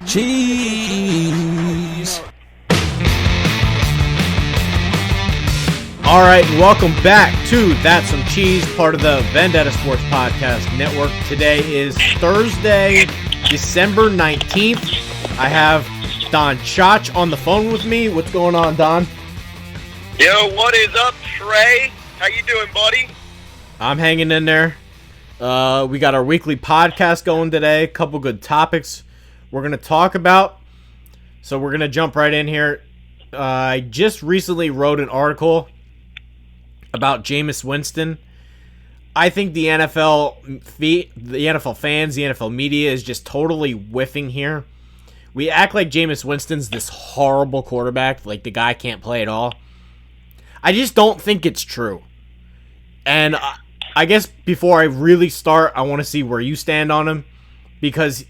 Cheese. All right, welcome back to That's Some Cheese, part of the Vendetta Sports Podcast Network. Today is Thursday, December 19th. I have Don Chach on the phone with me. What's going on, Don? Yo, what is up, Trey? How you doing, buddy? I'm hanging in there. We got our weekly podcast going today. A couple good topics we're going to talk about. So we're going to jump right in here. I just recently wrote an article about Jameis Winston. I think the NFL fans, the NFL media is just totally whiffing here. We act like Jameis Winston's this horrible quarterback, like the guy can't play at all. I just don't think it's true. And I guess before I really start, I want to see where you stand on him, because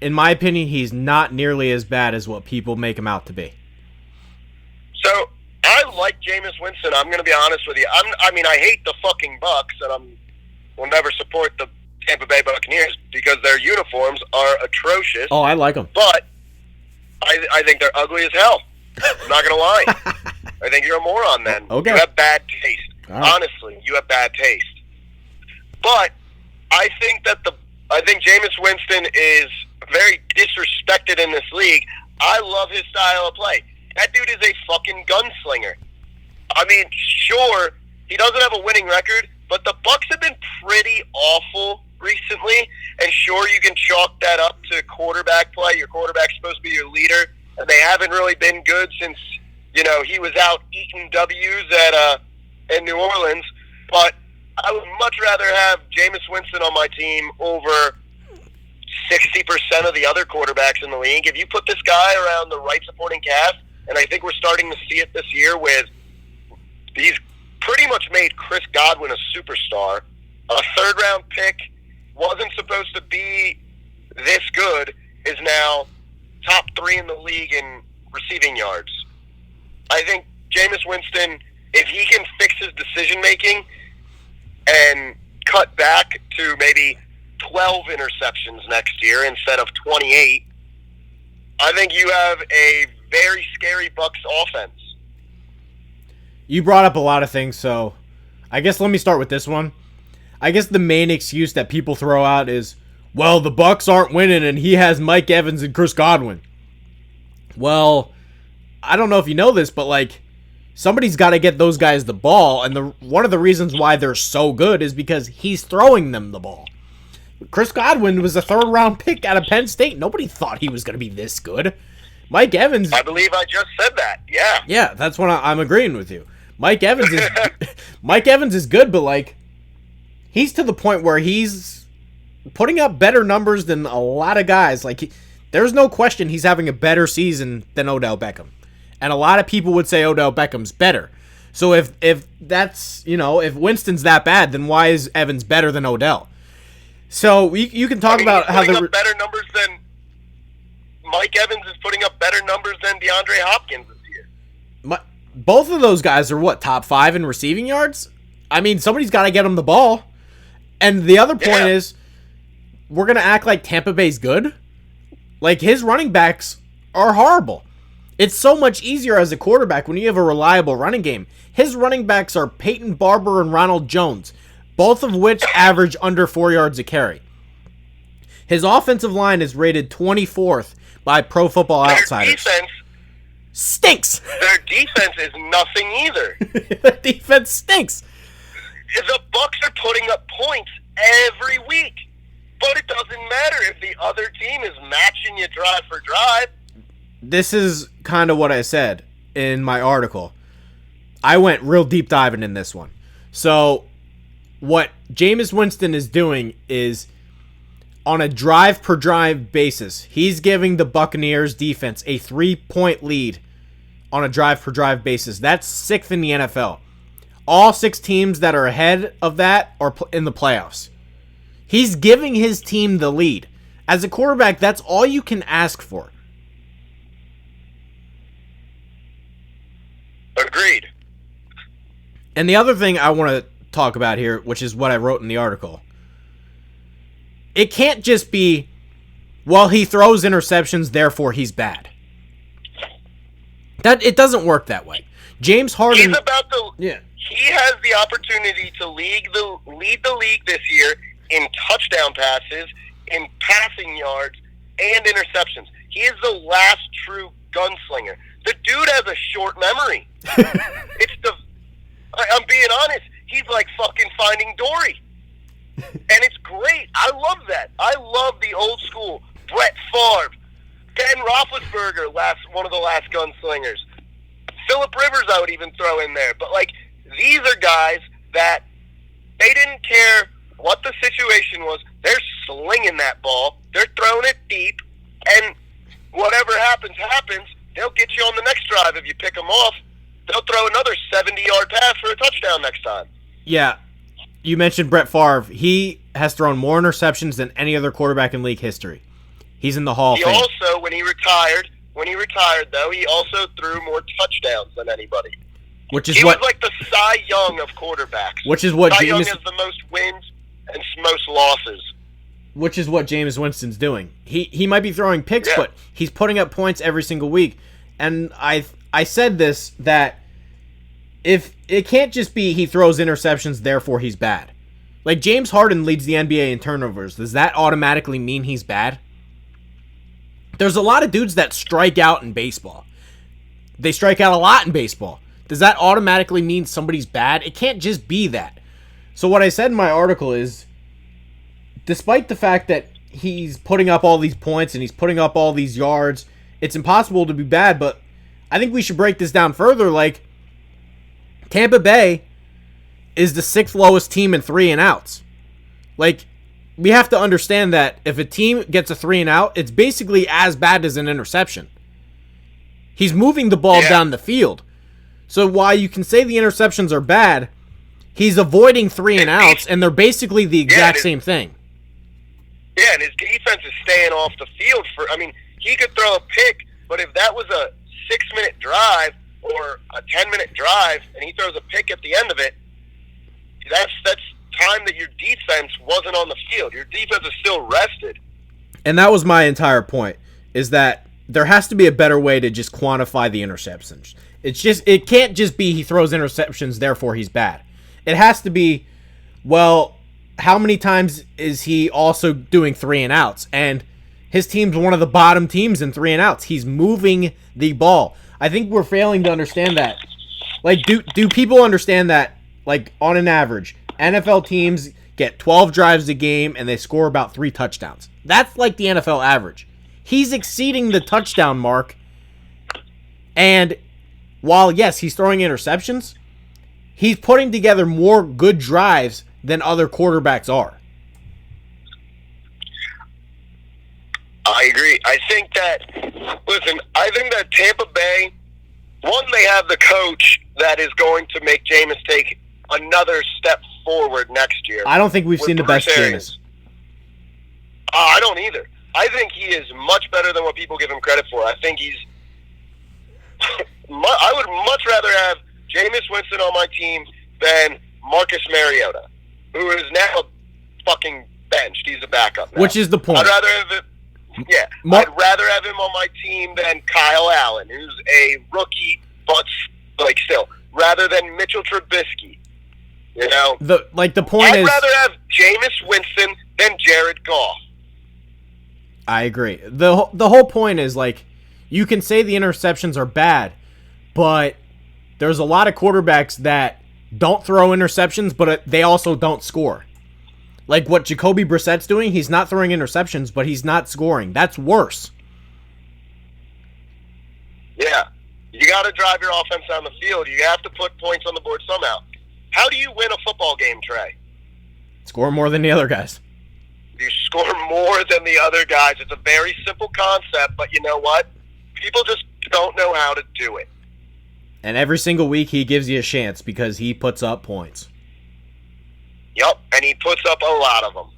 in my opinion, he's not nearly as bad as what people make him out to be. So, I like Jameis Winston. I'm going to be honest with you. I hate the fucking Bucs, and will never support the Tampa Bay Buccaneers because their uniforms are atrocious. Oh, I like them. But I think they're ugly as hell. I'm not going to lie. I think you're a moron then. Okay. You have bad taste. Right. Honestly, you have bad taste. But I think Jameis Winston is very disrespected in this league. I love his style of play. That dude is a fucking gunslinger. I mean, sure, he doesn't have a winning record, but the Bucs have been pretty awful recently. And sure, you can chalk that up to quarterback play. Your quarterback's supposed to be your leader, and they haven't really been good since, he was out eating W's in New Orleans. But I would much rather have Jameis Winston on my team over 60% of the other quarterbacks in the league. If you put this guy around the right supporting cast, and I think we're starting to see it this year with he's pretty much made Chris Godwin a superstar. A third-round pick wasn't supposed to be this good, is now top 3 in the league in receiving yards. I think Jameis Winston, if he can fix his decision-making and cut back to maybe 12 interceptions next year instead of 28, I think you have a very scary Bucs offense. You brought up a lot of things, so I guess let me start with this one. I guess the main excuse that people throw out is, well, the Bucs aren't winning and he has Mike Evans and Chris Godwin. Well, I don't know if you know this, but somebody's got to get those guys the ball, and one of the reasons why they're so good is because he's throwing them the ball. Chris Godwin was a third-round pick out of Penn State. Nobody thought he was going to be this good. Mike Evans... I believe I just said that, yeah. Yeah, that's what I'm agreeing with you. Mike Evans is good, but, he's to the point where he's putting up better numbers than a lot of guys. There's no question he's having a better season than Odell Beckham. And a lot of people would say Odell Beckham's better. So if that's, if Winston's that bad, then why is Evans better than Odell? So you can talk about how the better numbers than Mike Evans is putting up better numbers than DeAndre Hopkins this year. Both of those guys are top 5 in receiving yards? I mean, somebody's got to get them the ball. And the other point is, we're going to act like Tampa Bay's good? His running backs are horrible. It's so much easier as a quarterback when you have a reliable running game. His running backs are Peyton Barber and Ronald Jones, both of which average under 4 yards a carry. His offensive line is rated 24th by Pro Football Outsiders. Their defense stinks. Their defense is nothing either. Their defense stinks. The Bucs are putting up points every week, but it doesn't matter if the other team is matching you drive for drive. This is kind of what I said in my article. I went real deep diving in this one. So what Jameis Winston is doing is, on a drive-per-drive basis, he's giving the Buccaneers defense a 3-point lead on a drive-per-drive basis. That's 6th in the NFL. All 6 teams that are ahead of that are in the playoffs. He's giving his team the lead. As a quarterback, that's all you can ask for. Agreed. And the other thing I want to talk about here, which is what I wrote in the article, it can't just be well, he throws interceptions, therefore he's bad. That it doesn't work that way. James Harden. He's about to. Yeah. He has the opportunity to lead the league this year in touchdown passes, in passing yards, and interceptions. He is the last true gunslinger. The dude has a short memory. I'm being honest. He's like fucking Finding Dory. And it's great. I love that. I love the old school Brett Favre, Ben Roethlisberger, one of the last gunslingers. Phillip Rivers, I would even throw in there. But like, these are guys that they didn't care what the situation was. They're slinging that ball. They're throwing it deep, and whatever happens, happens. They'll get you on the next drive if you pick them off. They'll throw another 70-yard pass for a touchdown next time. Yeah. You mentioned Brett Favre. He has thrown more interceptions than any other quarterback in league history. He's in the Hall of Fame. He also, when he retired, though, he also threw more touchdowns than anybody. He was like the Cy Young of quarterbacks. Which is what Cy Young has the most wins and most losses. Which is what Jameis Winston's doing. He might be throwing picks, but he's putting up points every single week. And I said this, that if it can't just be he throws interceptions, therefore he's bad. Like, James Harden leads the NBA in turnovers. Does that automatically mean he's bad? There's a lot of dudes that strike out in baseball. They strike out a lot in baseball. Does that automatically mean somebody's bad? It can't just be that. So what I said in my article is, despite the fact that he's putting up all these points and he's putting up all these yards, it's impossible to be bad, but I think we should break this down further. Like, Tampa Bay is the 6th lowest team in 3-and-outs. Like, we have to understand that if a team gets a 3-and-out, it's basically as bad as an interception. He's moving the ball down the field. So while you can say the interceptions are bad, he's avoiding 3-and-outs, and they're basically the exact same thing. Yeah, and his defense is staying off the field he could throw a pick, but if that was a 6-minute drive or a 10-minute drive and he throws a pick at the end of it, that's time that your defense wasn't on the field. Your defense is still rested. And that was my entire point, is that there has to be a better way to just quantify the interceptions. It can't just be he throws interceptions, therefore he's bad. It has to be, well, how many times is he also doing 3-and-outs? And his team's one of the bottom teams in 3-and-outs. He's moving the ball. I think we're failing to understand that. Like, do people understand that, like, on an average, NFL teams get 12 drives a game and they score about 3 touchdowns. That's like the NFL average. He's exceeding the touchdown mark. And while, yes, he's throwing interceptions, he's putting together more good drives than other quarterbacks are. I agree. I think that Tampa Bay, one, they have the coach that is going to make Jameis take another step forward next year. I don't think we've seen the best Jameis. I don't either. I think he is much better than what people give him credit for. I think he's... I would much rather have Jameis Winston on my team than Marcus Mariota, who is now fucking benched. He's a backup now. Which is the point. I'd rather have him... Yeah, I'd rather have him on my team than Kyle Allen, who's a rookie, but like still, rather than Mitchell Trubisky. You know, the point I'd is, rather have Jameis Winston than Jared Goff. I agree. The whole point is, like, you can say the interceptions are bad, but there's a lot of quarterbacks that don't throw interceptions, but they also don't score. Like what Jacoby Brissett's doing, he's not throwing interceptions, but he's not scoring. That's worse. Yeah. You got to drive your offense down the field. You have to put points on the board somehow. How do you win a football game, Trey? Score more than the other guys. You score more than the other guys. It's a very simple concept, but you know what? People just don't know how to do it. And every single week he gives you a chance because he puts up points. Yep, and he puts up a lot of them.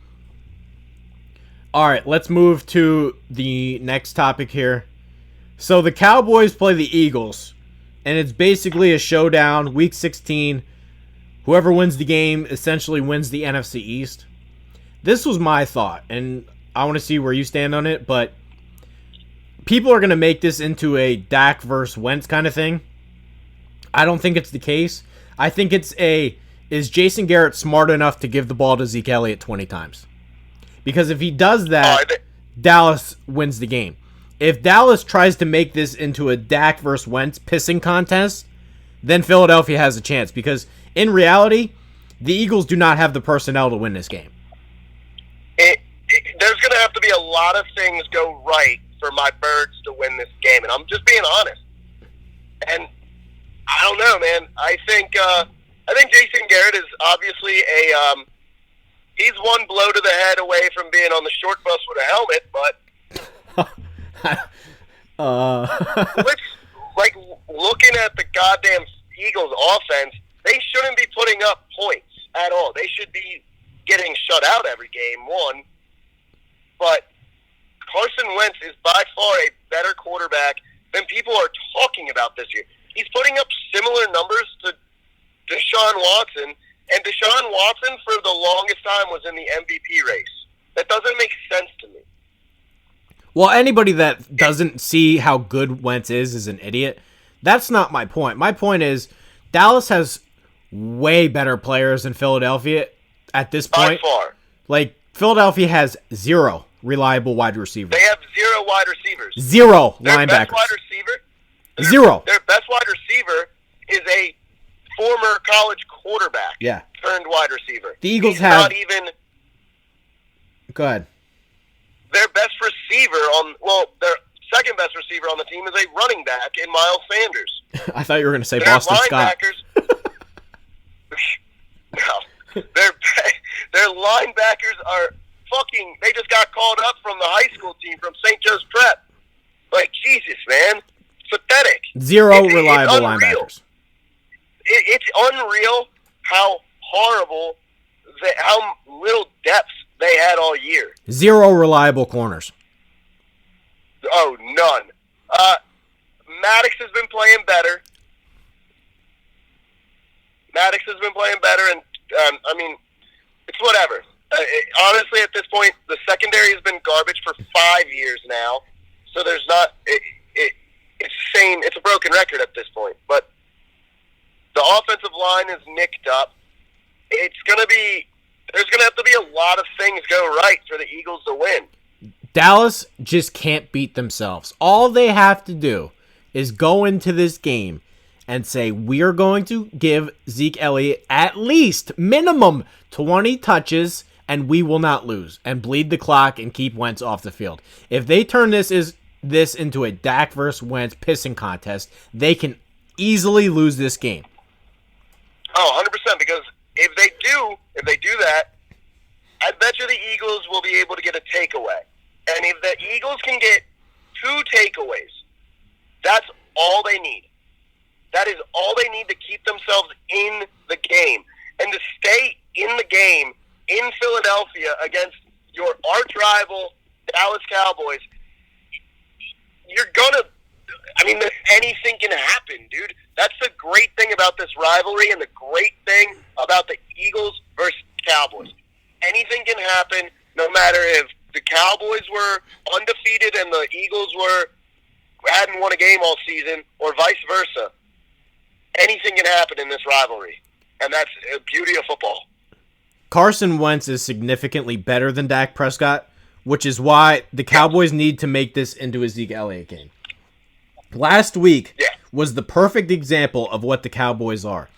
All right, let's move to the next topic here. So the Cowboys play the Eagles, and it's basically a showdown, Week 16. Whoever wins the game essentially wins the NFC East. This was my thought, and I want to see where you stand on it, but people are going to make this into a Dak versus Wentz kind of thing. I don't think it's the case. I think it's is Jason Garrett smart enough to give the ball to Zeke Elliott 20 times? Because if he does that, Dallas wins the game. If Dallas tries to make this into a Dak versus Wentz pissing contest, then Philadelphia has a chance. Because in reality, the Eagles do not have the personnel to win this game. There's going to have to be a lot of things go right for my Birds to win this game, and I'm just being honest. And I don't know, man. I think Jason Garrett is obviously he's one blow to the head away from being on the short bus with a helmet, but like looking at the goddamn Eagles offense, they shouldn't be putting up points at all. They should be getting shut out every game, one. But Carson Wentz is by far a better quarterback than people are talking about this year. He's putting up similar numbers to Deshaun Watson, and Deshaun Watson for the longest time was in the MVP race. That doesn't make sense to me. Well, anybody that doesn't see how good Wentz is an idiot. That's not my point. My point is Dallas has way better players than Philadelphia at this point. By far. Like, Philadelphia has 0 reliable wide receivers. They have 0 wide receivers. 0 their linebackers. Best wide receiver, 0. Their best wide receiver is a former college quarterback. Yeah. Turned wide receiver. The Eagles He's have... not even... Go ahead. Their best receiver their second best receiver on the team is a running back in Miles Sanders. I thought you were going to say Their Boston Scott. No. Their linebackers are fucking... They just got called up from the high school team from St. Joe's Prep. Like, Jesus, man. It's pathetic. 0 reliable linebackers. It's unreal how horrible, how little depth they had all year. 0 reliable corners. Oh, none. Maddox has been playing better. And I mean, it's whatever. Honestly, at this point, the secondary has been garbage for 5 years now. So there's not. It's same. It's a broken record at this point. But the offensive line is nicked up. It's gonna be. There's gonna have to be a lot of things go right for the Eagles to win. Dallas just can't beat themselves. All they have to do is go into this game and say, we are going to give Zeke Elliott at least minimum 20 touches, and we will not lose, and bleed the clock and keep Wentz off the field. If they turn this into a Dak versus Wentz pissing contest, they can easily lose this game. Oh, 100%, because if they do that, I bet you the Eagles will be able to get a takeaway. And if the Eagles can get 2 takeaways, that's all they need. That is all they need to keep themselves in the game. And to stay in the game in Philadelphia against your arch rival Dallas Cowboys, anything can happen, dude. That's the great thing about this rivalry and the great thing about the Eagles versus Cowboys. Anything can happen, no matter if the Cowboys were undefeated and the Eagles hadn't won a game all season, or vice versa. Anything can happen in this rivalry, and that's the beauty of football. Carson Wentz is significantly better than Dak Prescott, which is why the Cowboys need to make this into a Zeke Elliott game. Last week was the perfect example of what the Cowboys are.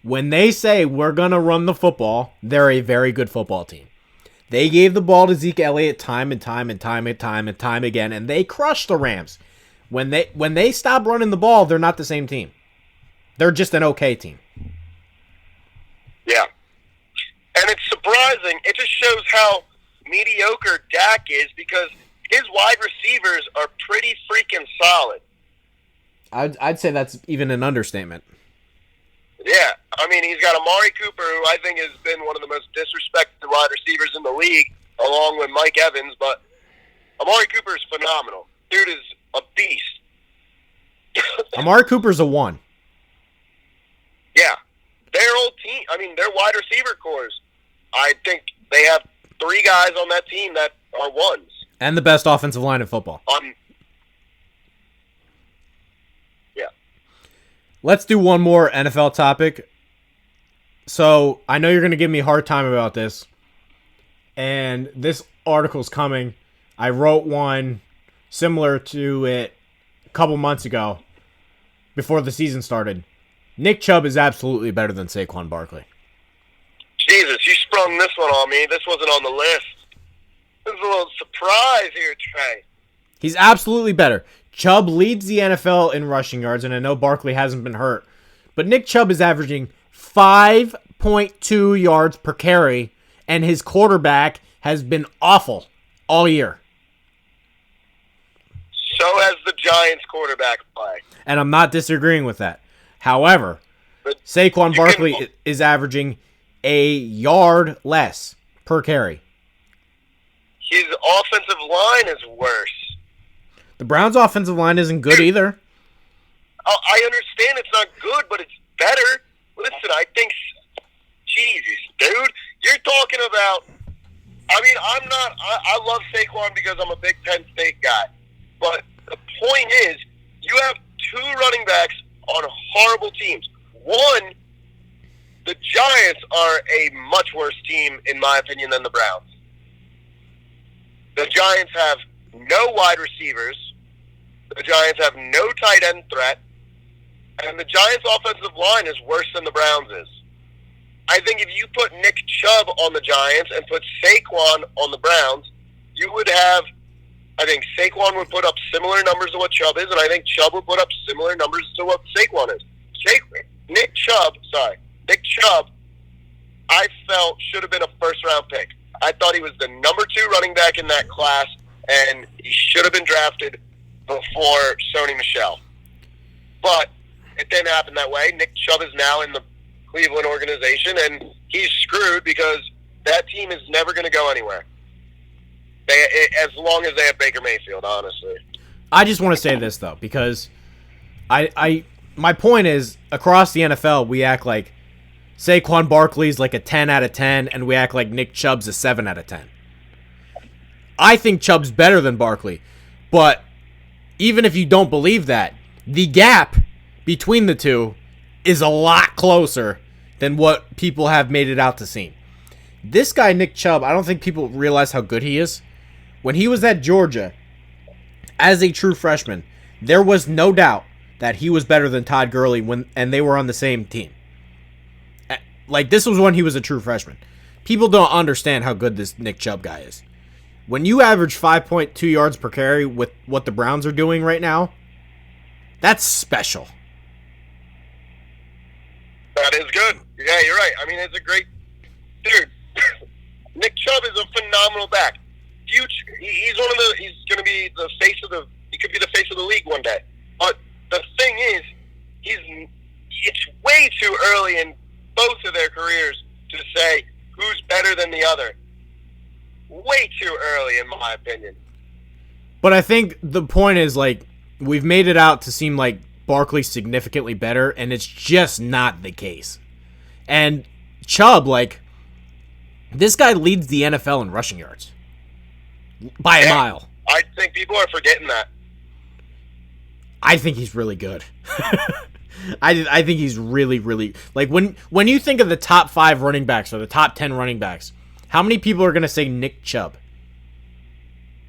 When they say we're going to run the football, they're a very good football team. They gave the ball to Zeke Elliott time and time again, and they crushed the Rams. When they stop running the ball, they're not the same team. They're just an okay team. Yeah. And it's surprising. It just shows how mediocre Dak is, because his wide receivers are pretty freaking solid. I'd say that's even an understatement. Yeah. I mean, he's got Amari Cooper, who I think has been one of the most disrespected wide receivers in the league, along with Mike Evans. But Amari Cooper is phenomenal. Dude is a beast. Amari Cooper's a 1. Yeah. Their whole team, their wide receiver cores, I think they have 3 guys on that team that are ones. And the best offensive line in football. Yeah. Let's do one more NFL topic. So, I know you're going to give me a hard time about this. And this article's coming. I wrote one similar to it a couple months ago before the season started. Nick Chubb is absolutely better than Saquon Barkley. Jesus, you sprung this one on me. This wasn't on the list. This is a little surprise here, Trey. He's absolutely better. Chubb leads the NFL in rushing yards, and I know Barkley hasn't been hurt. But Nick Chubb is averaging 5.2 yards per carry, and his quarterback has been awful all year. So has the Giants quarterback play. And I'm not disagreeing with that. However, Saquon Barkley is averaging a yard less per carry. His offensive line is worse. The Browns' offensive line isn't good either. I understand it's not good, but it's better. Listen, I think... Jesus, dude. You're talking about... I mean, I'm not... I love Saquon because I'm a big Penn State guy. But the point is, you have two running backs on horrible teams. One, the Giants are a much worse team, in my opinion, than the Browns. The Giants have no wide receivers. The Giants have no tight end threat. And the Giants' offensive line is worse than the Browns is. I think if you put Nick Chubb on the Giants and put Saquon on the Browns, you would have... I think Saquon would put up similar numbers to what Chubb is, and I think Chubb would put up similar numbers to what Saquon is. Nick Chubb, I felt should have been a first-round pick. I thought he was the number 2 running back in that class, and he should have been drafted before Sony Michel. But it didn't happen that way. Nick Chubb is now in the Cleveland organization, and he's screwed because that team is never going to go anywhere. As long as they have Baker Mayfield, honestly. I just want to say this, though, because my point is, across the NFL, we act like Saquon Barkley's like a 10 out of 10, and we act like Nick Chubb's a 7 out of 10. I think Chubb's better than Barkley, but even if you don't believe that, the gap between the two is a lot closer than what people have made it out to seem. This guy, Nick Chubb, I don't think people realize how good he is. When he was at Georgia, as a true freshman, there was no doubt that he was better than Todd Gurley and they were on the same team. Like, this was when he was a true freshman. People don't understand how good this Nick Chubb guy is. When you average 5.2 yards per carry with what the Browns are doing right now, that's special. That is good. Yeah, you're right. I mean, it's a great... Dude, Nick Chubb is a phenomenal back. He's going to be the face of the... He could be the face of the league one day. But the thing is, it's way too early in both of their careers to say who's better than the other. Way too early, in my opinion. But I think the point is, like, we've made it out to seem like Barkley's significantly better, and it's just not the case. And Chubb, like, this guy leads the NFL in rushing yards. By a mile. I think people are forgetting that. I think he's really good. I think he's really, really... Like, when you think of the top 5 running backs or the top 10 running backs, how many people are going to say Nick Chubb?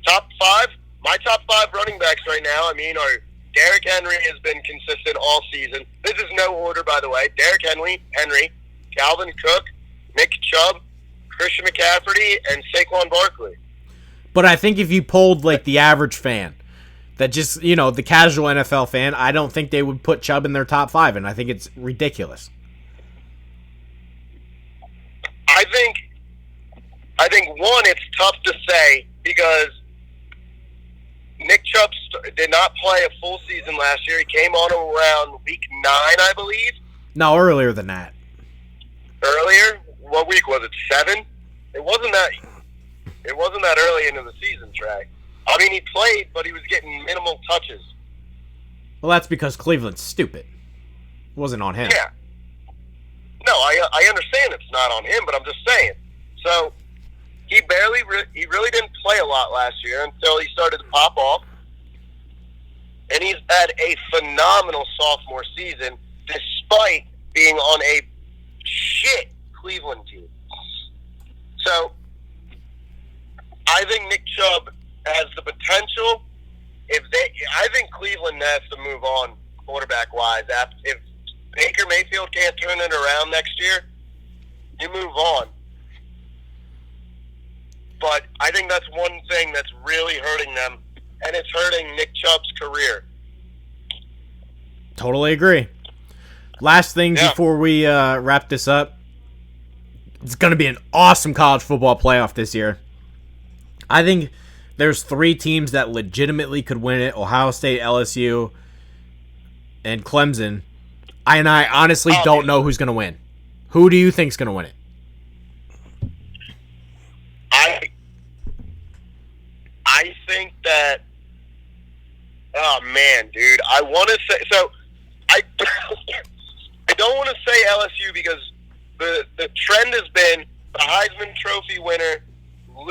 Top 5? My top 5 running backs right now, are Derrick Henry has been consistent all season. This is no order, by the way. Derrick Henry, Calvin Cook, Nick Chubb, Christian McCaffrey, and Saquon Barkley. But I think if you polled, like, the average fan, that just, the casual NFL fan, I don't think they would put Chubb in their top 5, and I think it's ridiculous. I think one, it's tough to say because Nick Chubb did not play a full season last year. He came on around week 9, I believe. No, earlier than that. Earlier? What week was it? 7? It wasn't that early into the season, Trey. He played, but he was getting minimal touches. Well, that's because Cleveland's stupid. It wasn't on him. Yeah. No, I understand it's not on him, but I'm just saying. So, he really didn't play a lot last year until he started to pop off. And he's had a phenomenal sophomore season despite being on a shit Cleveland team. So, I think Nick Chubb has the potential. I think Cleveland has to move on quarterback-wise. If Baker Mayfield can't turn it around next year, you move on. But I think that's one thing that's really hurting them, and it's hurting Nick Chubb's career. Totally agree. Last thing before we wrap this up. It's going to be an awesome college football playoff this year. I think there's 3 teams that legitimately could win it. Ohio State, LSU, and Clemson. I honestly don't know who's going to win. Who do you think's going to win it? I think that, oh man, dude, I want to say, so I don't want to say LSU because the trend has been the Heisman Trophy winner in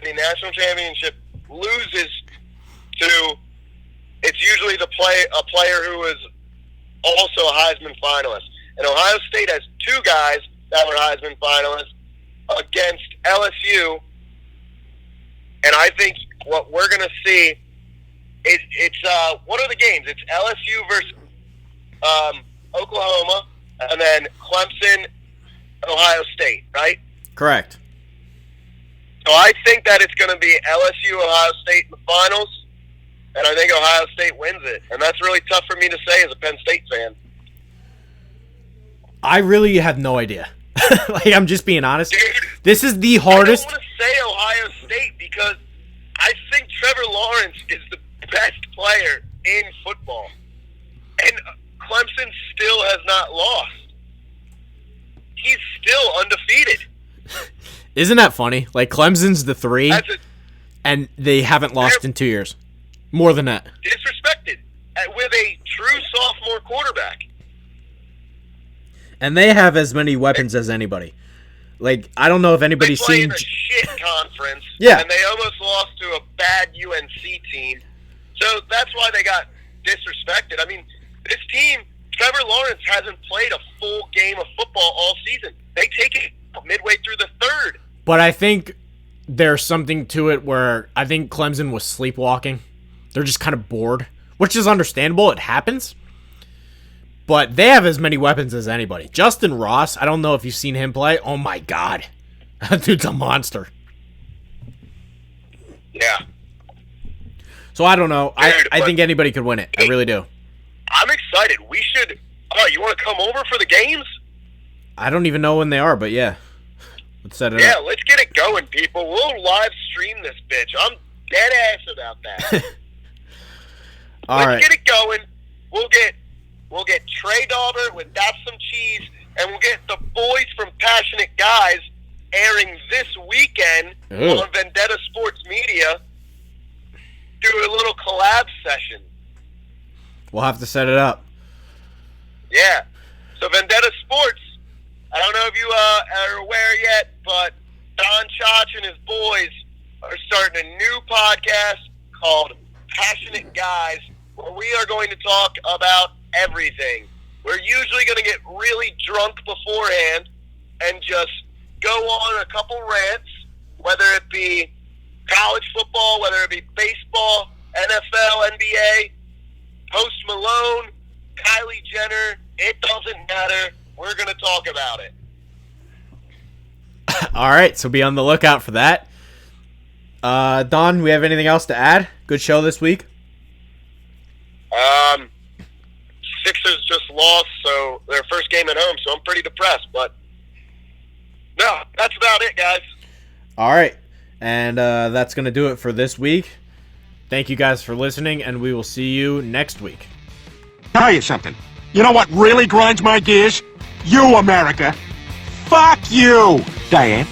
the national championship loses to, it's usually a player who is also a Heisman finalist. And Ohio State has 2 guys that were Heisman finalists against LSU. And I think what we're going to see, it's what are the games? It's LSU versus Oklahoma, and then Clemson, Ohio State, right? Correct. So I think that it's going to be LSU, Ohio State in the finals, and I think Ohio State wins it. And that's really tough for me to say as a Penn State fan. I really have no idea. I'm just being honest. Dude, this is the hardest. I don't want to say Ohio State because I think Trevor Lawrence is the best player in football. And Clemson still has not lost. He's still undefeated. Isn't that funny? Like, Clemson's the 3, and they haven't lost in 2 years. More than that. Disrespected with a true sophomore quarterback. And they have as many weapons as anybody. Like, I don't know if anybody's they play seen... in a shit conference, yeah. And they almost lost to a bad UNC team. So that's why they got disrespected. I mean, this team, Trevor Lawrence hasn't played a full game of football all season. They take it midway through the 3rd. But I think there's something to it where I think Clemson was sleepwalking. They're just kind of bored, which is understandable. It happens. But they have as many weapons as anybody. Justin Ross, I don't know if you've seen him play. Oh, my God. That dude's a monster. Yeah. So I don't know. Dude, I think anybody could win it. I really do. I'm excited. We should... Oh, you want to come over for the games? I don't even know when they are, but yeah. Let's set it up. Yeah, let's get it going, people. We'll live stream this bitch. I'm dead ass about that. Let's get it going. We'll get Trey Dauber with That's Some Cheese, and we'll get the boys from Passionate Guys airing this weekend on Vendetta Sports Media. Do a little collab session. We'll have to set it up. Yeah. So Vendetta Sports, I don't know if you are aware yet, but Don Chach and his boys are starting a new podcast called Passionate Guys, where we are going to talk about everything. We're usually going to get really drunk beforehand and just go on a couple rants, whether it be college football, whether it be baseball, NFL, NBA, Post Malone, Kylie Jenner. It doesn't matter. We're going to talk about it. All right, so be on the lookout for that. Don, we have anything else to add? Good show this week. Sixers just lost, so their first game at home, so I'm pretty depressed. But no, that's about it, guys. All right, and that's going to do it for this week. Thank you guys for listening, and we will see you next week. Tell you something. You know what really grinds my gears? You, America. Fuck you, Diane.